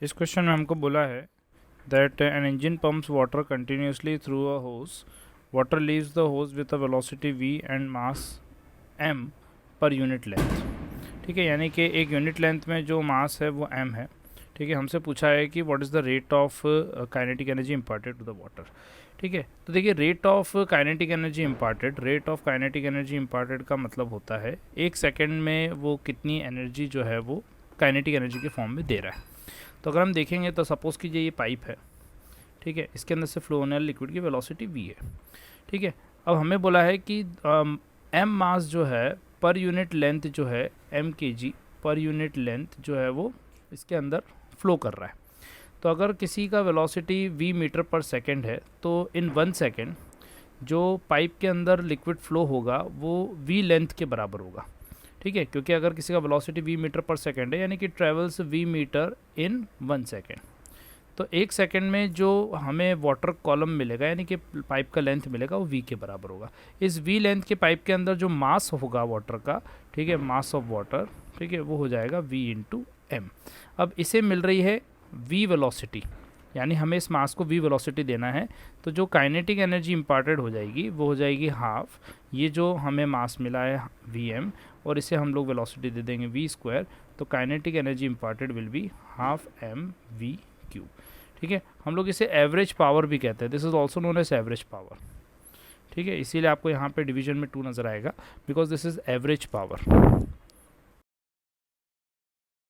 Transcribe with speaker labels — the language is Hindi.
Speaker 1: इस क्वेश्चन में हमको बोला है that an engine pumps water continuously through a hose. Water leaves the hose with a velocity v and mass m per unit length. ठीक है, यानी कि एक यूनिट लेंथ में जो मास है वो m है. ठीक है, हमसे पूछा है कि what is the rate of kinetic energy imparted to the water. ठीक है, तो देखिए rate of kinetic energy imparted का मतलब होता है एक सेकेंड में वो कितनी एनर्जी जो है वो काइनेटिक एनर्जी के फॉर्म में दे रहा है. तो अगर हम देखेंगे तो सपोज़ कीजिए ये पाइप है. ठीक है, इसके अंदर से फ्लो होने वाले लिक्विड की वेलोसिटी v है. ठीक है, अब हमें बोला है कि m मास जो है पर यूनिट लेंथ जो है m kg पर यूनिट लेंथ जो है वो इसके अंदर फ्लो कर रहा है. तो अगर किसी का वेलोसिटी v मीटर पर सेकेंड है तो इन 1 सेकेंड जो पाइप के अंदर लिक्विड फ्लो होगा वो v लेंथ के बराबर होगा. ठीक है, क्योंकि अगर किसी का वेलोसिटी v मीटर पर सेकेंड है यानी कि ट्रेवल्स v मीटर इन 1 सेकेंड, तो एक सेकेंड में जो हमें वाटर कॉलम मिलेगा यानी कि पाइप का लेंथ मिलेगा वो v के बराबर होगा. इस v लेंथ के पाइप के अंदर जो मास होगा वाटर का, ठीक है, मास ऑफ वाटर, ठीक है, वो हो जाएगा v इंटू एम. अब इसे मिल रही है v वेलोसिटी, यानी हमें इस मास को v वेलोसिटी देना है. तो जो काइनेटिक एनर्जी इम्पार्टेड हो जाएगी वो हो जाएगी हाफ ये जो हमें मास मिला है vm, और इसे हम लोग वेलोसिटी दे देंगे v स्क्वायर. तो kinetic energy imparted will be half m v q. ठीक है, हम लोग इसे एवरेज पावर भी कहते हैं. This is also known as average power. ठीक है, इसीलिए आपको यहाँ पे डिवीजन में 2 नज़र आएगा because this is average power.